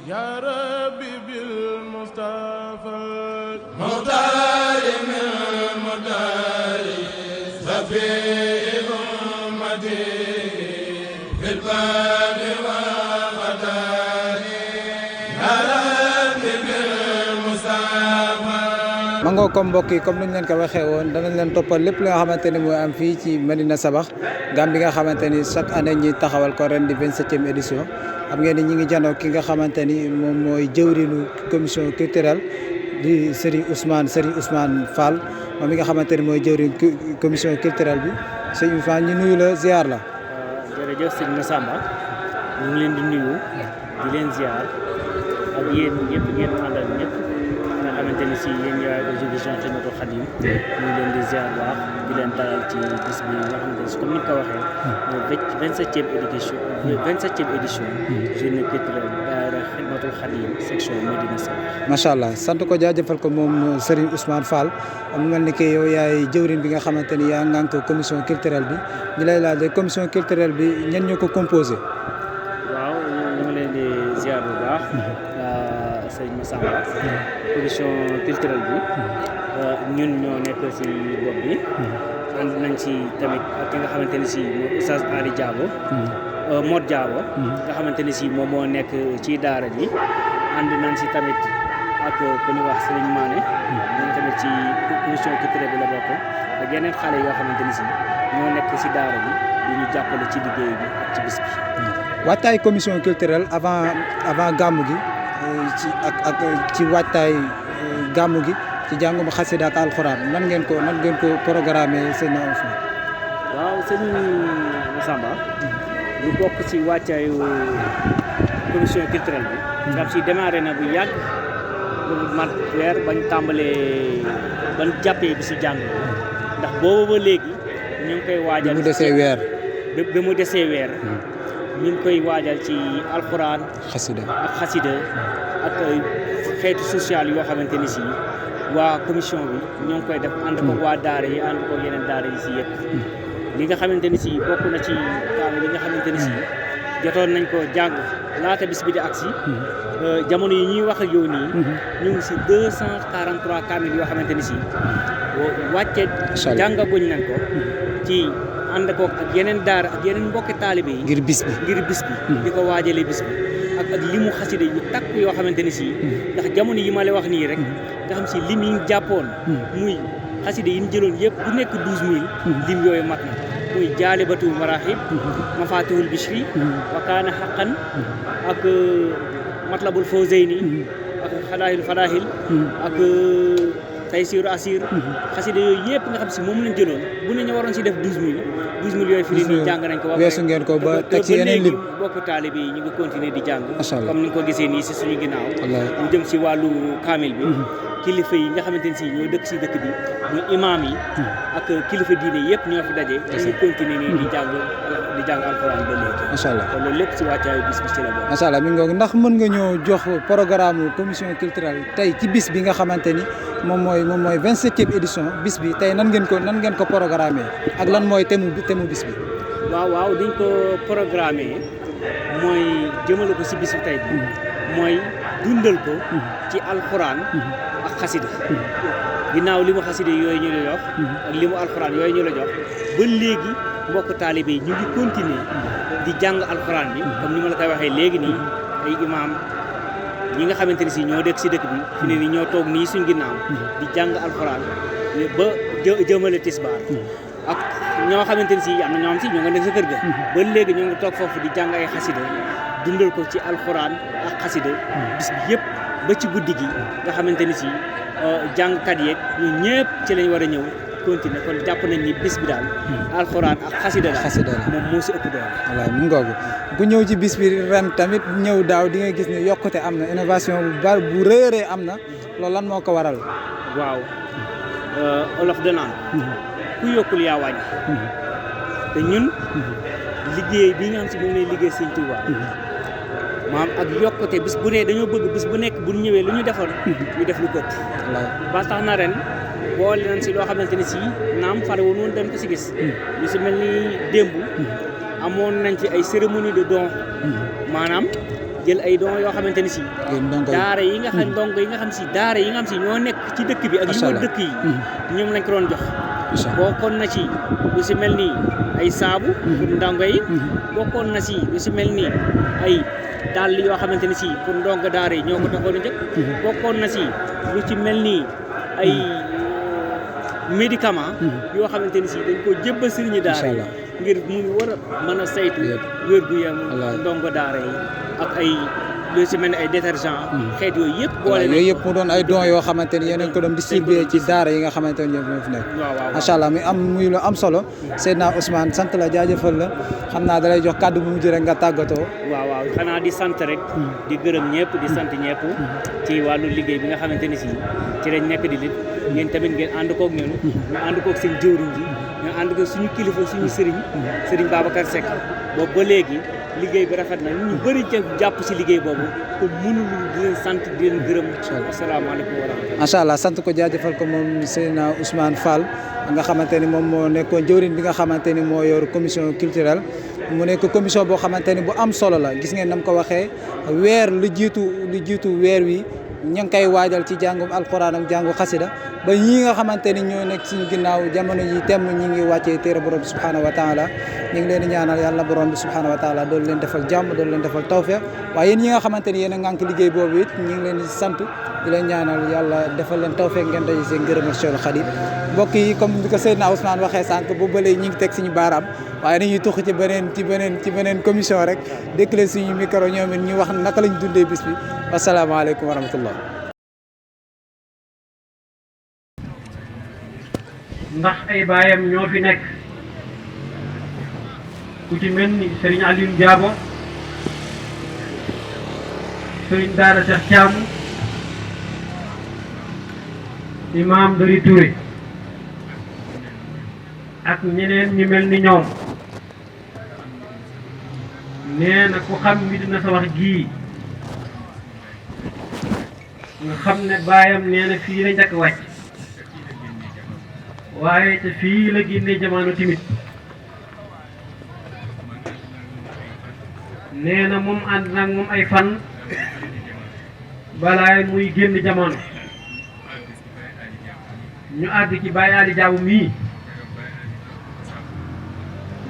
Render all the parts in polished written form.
يا ربي بالمصطفى مختار من مختار سفي أمتي في الباب والغدار يا ربي بالمصطفى. mangoo comme mbokk yi comme ni ñu leen ko waxee woon danañ leen toppal lépp li nga xamante ni mooy am fii ci Médina Sabakh gam bi nga xamante ni chaque année ñi taxawal ko ren di 27e édition xam ngeen ni ñi ngi janoo ki nga xamante ni moom mooy jëwriñu commission culturelle di Serigne Ousmane Fall moom mi nga xamante ni mooy jëwriñu commission culturelle bi Serigne Ousmane ñu nuyu la ziar la. jërëjëf sëñ Massamba ñu ngi leen di nuyu di leen ziar ak yéen ñëpp ngeen àndal ñëpp nga xamante ni si yéen yaay exhibition Xidmatul Xadim ñu ngi leen di ziar baax di leen dalal ci bis bi nga xamante ni comme ni nga ko waxee mooy 27e édition journée culturelle daayira Xidmatul Xadim section Médina Sabakh. macha allah sant ko jaajëfal ko moom Serigne Ousmane Fall mu mel ni que yow yaay jëwriñ bi nga xamante ni yaa ngànk commission culturelle bi ñu lay laaj commission culturelle bi ñan ñoo ko composé. waaw ñu ngi leen di ziar bu baax sëñ Massamba commission culturelle bi ñun ñoo nekk si bopp bi ànd nañ si tamit ak ki nga xamante ni si mooy Oustaz Ali Diabo Mod Diabo nga xamante ni si moom moo nekk ci daara ji ànd nañ si tamit ak ku ñuy wax Serigne Mané ñun tamit ci commission culturelle bi la bokk ak yeneen xale yoo xamante ni si ñoo nekk si daara ji di ñu jàppale ci liggéey bi ak ci bis bi. waajtaay commission culturelle avant gàmmu gi ak ci waajtaay gàmmu gi ci jàngum xasida ak alxuraan nan ngeen ko programmé sëñ Ousmane. waaw sëñ Massamba ñu bokk ci wàccaayu commission culturelle bi. ndax ci démarré na bu yàgg bu mat weer bañ tàmbalee bañ jàppee bi ci jàng ndax boobu ba léegi ñu ngi koy waajal. bi mu desee weer. ba mu desee weer. ñu ngi koy waajal ci alxuraan. xasida ak xeetu social yoo xamante ni si waa commission bi ñoo ngi koy def ànd ko waa daara yi ànd ko yeneen daara yi si yëpp. li nga xamante ni si bokk na ci kaamil li nga xamante ni si jotoon nañ ko jàng laata bis bi di agsi jamono yi ñuy wax ak yow nii ñu ngi si 243 kaamil yoo xamante ni si wàcce jàngaguñ nañ ko ci ànd ko ak yeneen daara ak yeneen mbokki taalibe yi ngir bis bi di ko waajalee bis bi ak limu xasida yu takk yoo xamante ni si ndax jamono yi ma lay wax nii rek nga xam si lim yi ñu jàppoon muy xasida yi ñu jëloon yëpp bu nekk 12000 lim yooyu mat na muy jaalibatu marahib mafatihul bishri wa kaana haqqan ak matlabul fawzayni ak xadaahil fadahil ak taysiru asir xasida yooyu yëpp nga xam si moom lañ jëloon bu ne ñu waroon si def 12000 yooyu fi nii jàng nañ ko weesu ngeen ko ba teg ci yeneen lim bokk taalibe yi ñu ngi continuer di jàng comme ni nga ko gisee nii si suñu ginnaaw mu jëm si wàllu kaamil bi kilifa yi nga xamante ni si ñoo dëkk si dëkk bi muy imaam yi ak kilifa diine yëpp ñoo fi daje ñu ngi continuer nii di jàng alxuraan ba léegi macha allah kon loolu lépp si wàccaayu bis bi ci la bokk macha allah mi ngoog ndax mën nga ñoo jox programme commission culturelle tey ci bis bi nga xamante ni moom mooy 27e édition bis bi tey nan ngeen ko programmé ak lan mooy thème bis bi. waaw diñ ko programmé mooy jëmale ko si bis bi tey bi mooy dundal ko ci alxuraan ak xasida ginnaaw li mu xasida yooyu ñu la jox ak li mu alxuraan yooyu ñu la jox ba léegi mbokk taalibe yi ñu ngi continuer di jàng alxuraan bi comme ni ma la koy waxee léegi nii ay imaam ñi nga xamante ni si ñoo dëkk si dëkk bi fi ne ni ñoo toog nii suñ ginnaaw di jàng alxuraan ba jëmale tisbaar ak ñoo xamante ni si am na ñoo xam si ñoo nga nekk sa kër ga ba léegi ñoo ngi toog foofu di jàng ay xasida dundal ko ci alxuraan ak xasida bis bi yëpp ba ci guddi gi nga xamante ni si jàngkat yeeg ñu ñëpp ci lañ war a ñëw continuer kon jàpp nañ ni bis bi daal alxuraan ak xasida la moom moo si ëpp doole. voilà mu ngoogu ku ñëw ci bis bi ren tamit ñëw daaw di nga gis ne yokkute am na innovation bu rëy am na loolu lan moo ko waral. waaw olof danaan ku yokkul yaa wàññi te ñun liggéey bi nga xam si moom lay liggéey Sëñ Tuubaa maam ak yokkute bis bu ne dañoo bëgg bis bu nekk bu ñëwee lu ñu defoon ñu def lu ko ba tax na ren boole nañ si loo xamante ne si naam fare woon woon dañ ko si gis lu si mel ni démb amoon nañ fi ay cérémonie de don maanaam jël ay dons yoo xamante ni si daara yi nga xam ndongo yi nga xam si daara yi nga xam si ñoo nekk ci dëkk bi ak li wër dëkk yi ñoom lañ ko doon jox bokkoon na ci lu si mel ni ay saabu pour ndongo yi bokkoon na si lu si mel ni ay dàll yoo xamante ni si pour ndongo daara yi ñoo ko taxoon a njëkk bokkoon na si lu ci mel ni ay médicament yoo xamante ni si dañ ko jébbal sëriñu daara yi ngir mu war a mën a saytu wér-gu-yaram ndongo daara yi ak ay lu si mel ni ay détergent xeet yooyu yëpp boole yooyu yëpp mu doon ay dons yoo xamante ni yéen a ko doon distribué ci daara yi nga xamante ni ñoo fi nekk macha allah muy lu am solo Seydina Ousmane sant la jaajëfal la xam naa dalay jox kàddu bu mujj rek nga tàggatoo waaw xanaa di sant rek di gërëm ñëpp di sant ñëpp ci wàllu liggéey bi nga xamante ni si ci lañ nekk di lit ngeen tamit ngeen ànd koog ñun ñu ànd koog seen jëwriñ ji ñu ànd koog suñu kilifa suñu sëriñ Babacar Seck boobu ba léegi liggéey bi rafet na ñu bëri jàpp si liggéey boobu kon mënul di leen sant di leen gërëm asalaamaaleykum wa rahmatulah macha allah sant ko jaajëfal ko moom Seydina Ousmane Fall nga xamante ni moom moo nekkoon jëwriñ bi nga xamante ni moo yor commission culturelle mu nekk commission boo xamante ni bu am solo la gis ngeen nam ko waxee weer lu jiitu weer wi ñu ngi koy waajal ci jàngum alquran ak jàngu xasida ba ñii nga xamante ni ñoo nekk suñu ginnaaw jamono yi temm ñi ngi wàccee téere borom bi subhanahu wa taala ñu ngi leen di ñaanal yàlla borom bi subhanahu wa taala doolu leen defal jàmm doolu leen defal tawfeex waaye yéen ñi nga xamante ni yéen a ngànk liggéey boobu it ñu ngi leen di sant di leen ñaanal yàlla defal leen tawfeex ngeen daje seen ngërëm ak Cheikhul Khadim mbokk yi comme ni ko Seydina Ousmane waxee sànq bu bëlee ñi ngi teg suñu baaraam waaye dañuy tux ci beneen commission rek déclé suñu micro ñoom it ñu wax naka lañ dundee bis bi wasalaamaaleykum wa rahmatullah ndax ay baayam ñoo fi nekk ku ci mel ni Serigne Aliou Diabo Serigne Daara Cheikh Thiam Imam Dari Touré ak ñeneen ñu mel ni ñoom nee na ku xam Médina Sabakh gii nga xam ne baayam nee na fii la njëkk wàcc waaye te fii la génne jamono timit nee na moom ànd nag moom ay fan balaay muy génn jamono ñu àgg ci Baye Ali Diabo mii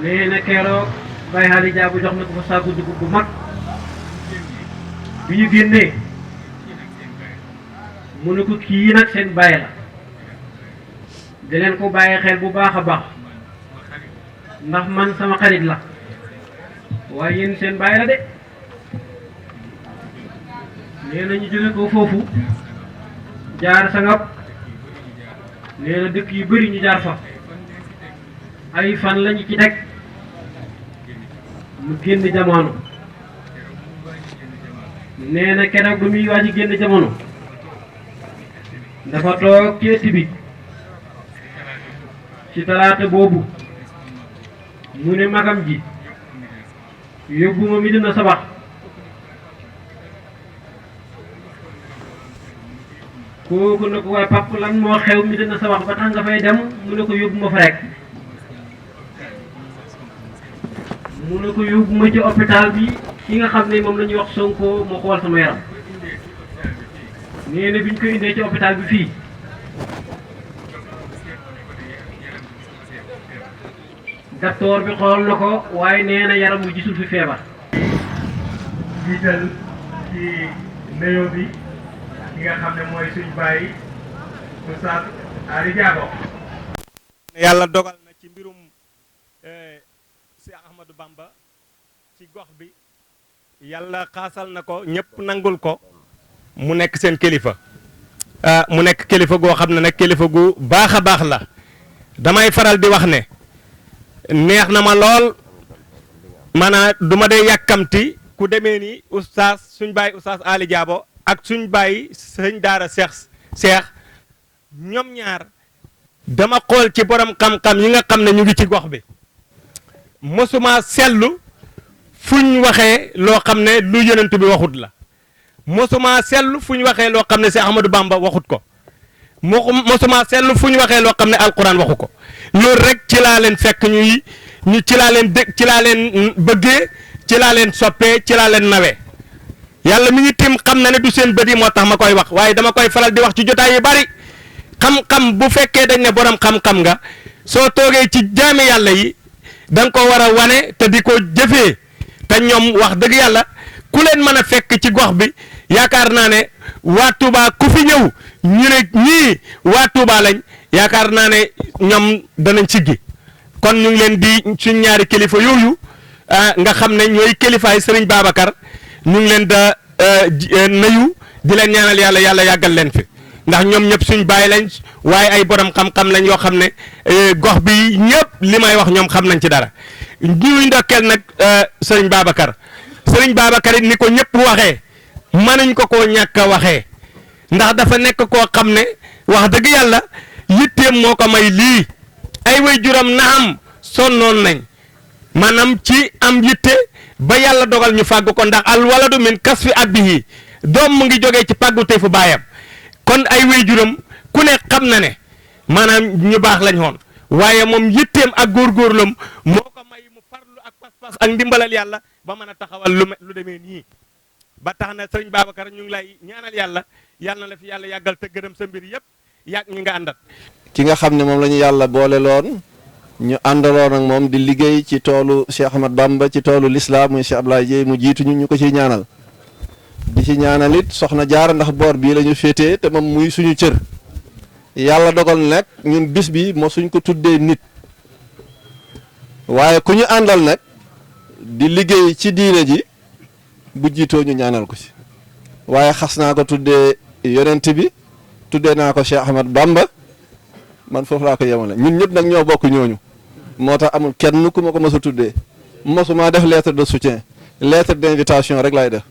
nee na keroog Baye Ali Diabo jox na ko fa saaku dugub bu mag bi ñu génnee mu ne ko kii nag seen baay la di leen ko bàyyi xel bu baax a baax ndax man sama xarit la waaye yéen seen baay la de nee na ñu jóge ko foofu jaar Sangap nee na dëkk yu bari ñu jaar fa ay fan lañu ci teg mu génn jamono nee na keroog ba muy waaj génn jamono dafa toog ci ëtt bi ci talaata boobu mu ne magam ji yóbbu ma Médina Sabakh kooku na ko waaye pap lan moo xew Médina Sabakh ba tax nga fay dem mu ne ko yóbbu ma fa rek mu ne ko yóbbu ma ci hôpital bi ki nga xam ne moom la ñuy wax Sonko moo xool sama yaram nee na bi ñu ko indee ci hôpital bi fii docteur bi xool na ko waaye nee na yaram wu gisul fi feebar. jiital ci nuyoo bi ki nga xam ne mooy suñu bàyyi Oustaz Ali Diabo. yàlla dogal na ci mbirum Cheikh Ahmadou Bamba ci gox bi yàlla xaasal na ko ñëpp nangul ko mu nekk seen kilifa mu nekk kilifa goo xam ne nag kilifa gu baax a baax la damay faral di wax ne neex na ma lool maanaam du ma dee yàkkamti ku demee ni oustaz suñ bàyyi oustaz Ali Diabo ak suñ bàyyi sëñ daara Cheikh ñoom ñaar dama xool ci borom xam-xam yi nga xam ne ñu ngi ci gox bi mosuma sellu fuñ waxee loo xam ne lu yonent bi waxut la mosuma sellu fuñ waxee loo xam ne Cheikh Ahmadou Bamba waxut ko mosuma sellu fuñ waxee loo xam ne alquran waxu ko loolu rek ci laa leen fekk ñu ci laa leen bëggee ci laa leen soppee ci laa leen nawee yàlla mi ngi tim xam na ne du seen bët yi moo tax ma koy wax waaye dama koy faral di wax ci jotaay yu bari xam-xam bu fekkee dañ ne borom xam-xam nga soo toogee ci jaami yàlla yi da nga ko war a wane te di ko jëfee te ñoom wax dëgg yàlla ku leen mën a fekk ci gox bi yaakaar naa ne waa Touba ku fi ñëw ñu ne ñii waa Touba lañ yaakaar naa ne ñoom danañ siggi kon ñu ngi leen di suñ ñaari kilifa yooyu nga xam ne ñooy kilifaay Serigne Babacar ñu ngi leen da nuyu di leen ñaanal yàlla yàlla yàggal leen fi ndax ñoom ñëpp suñ bàyyi lañ waaye ay borom xam-xam lañ yoo xam ne gox bi ñëpp li may wax ñoom xam nañ ci dara ñuy ndokkeel nag Serigne Babacar Serigne Babacar it ni ko ñëpp waxee mënuñ ko koo ñàkk a waxee ndax dafa nekk koo xam ne wax dëgg yàlla yitteem moo ko may lii ay way juram na am sonnoon nañ maanaam ci am yitte ba yàlla dogal ñu fàgg ko ndax al waladu min kasfi abihi doom mu ngi jógee ci pàggute fu baayam kon ay way juram ku ne xam na ne maanaam ñu baax lañ woon waaye moom yitteem ak góorgóorlam moo ko may mu farlu ak pas-pas ak ndimbalal yàlla ba mën a taxawal lu demee nii ba tax na sëriñ Babacar ñu ngi lay ñaanal yàlla yàlla na la fi yàlla yàggal te gërëm sa mbir yëpp yàgg ñi nga àndat ki nga xam ne moom la ñu yàlla boole loon ñu àndaloon ak moom di liggéey ci toolu Cheikh Ahmad Bamba ci toolu lislaam muy Cheikh Abdoulaye Dieye mu jiitu ñu ko ciy ñaanal di ci ñaanal it soxna Jaara ndax boor bii la ñu féetee te moom muy suñu cër yàlla dogal nag ñun bis bi moo suñ ko tuddee nit waaye ku ñu àndal nag di liggéey ci diine ji bu jiitoo ñu ñaanal ko ci waaye xas naa ko tuddee yonent bi tuddee naa ko Cheikh Ahmad Bamba man foofu laa ko yemale ñun ñëpp nag ñoo bokk ñooñu moo tax amul kenn ku ma ko mos a tuddee mosuma def lettre de soutien lettre d'invitation rek laay def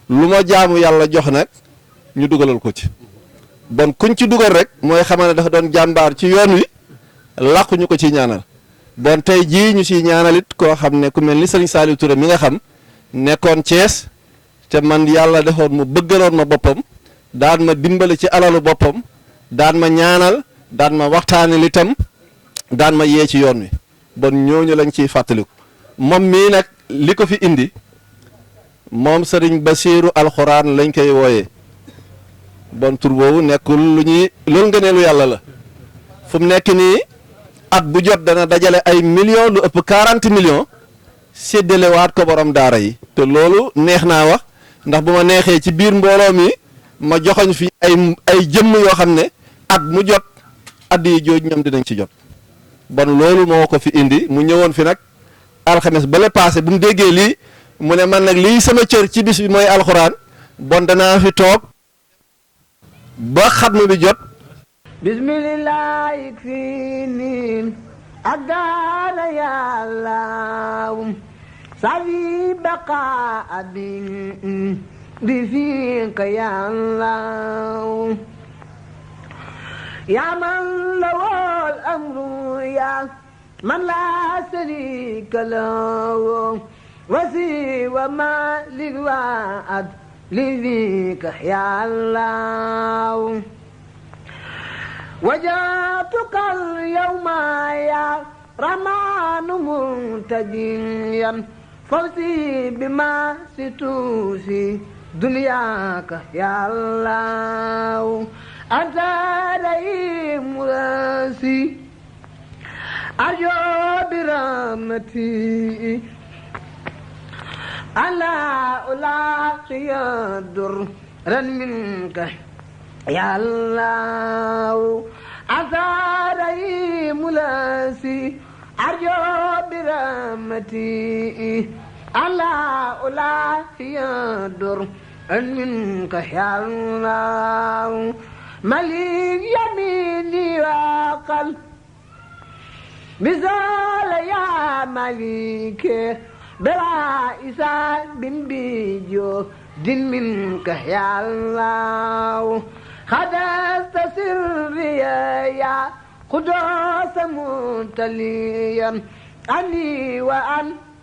lu ma jaamu yàlla jox nag ñu dugalal ko ci bon kuñ ci dugal rek mooy xamal ne dafa doon jàmbaar ci yoon wi làqu ñu ko ci ñaanal bon tey jii ñu ciy ñaanalit koo xam ne ku mel ni Serigne Saliou Touré mi nga xam nekkoon Thiès te man yàlla defoon mu bëggaloon ma boppam daan ma dimbale ci alalu boppam daan ma ñaanal daan ma waxtaanal itam daan ma yee ci yoon wi bon ñooñu lañ ciy fàttaliku moom mii nag li ko fi indi moom Serigne Bassirou alxuraan lañ koy wooyee bon tur boobu nekkul lu ñuy loolu ngëneelu yàlla la fu mu nekk nii at bu jot dana dajale ay millions lu ëpp 40 millions séddalewaat ko borom daara yi te loolu neex naa wax ndax bu ma neexee ci biir mbooloo mi ma joxoñ fi ay jëmm yoo xam ne at mu jot addi yi jooj ñoom dinañ ci jot bon loolu moo ko fi indi mu ñëwoon fi nag alxames bale passé bu mu déggee lii mu ne man nag lii sama cër ci bis bi mooy alxuraan bon danaa fi toog ba xatmu bi jot bismillah fii niin ak daara yàlla safi baqa abin bi fiika yàlla yaa man lawol amru yaa man laa sharika lahu wasi wa ma lil waad li fiika yàlla وجاتك اليوم يا رمان منتجيا فوزي بما ستوسي دنياك يا الله أنت رئيم راسي أرجو برحمتي ألا ألاقي درا منك يا الله أثاري ملاسي أرجو برحمتي ألا ألا يدر منك يا الله مليك يميني وقل بزال يا مليك بلا إسان بن بيجو دين منك يا الله خدست سري يا قدوس متليا عني وأن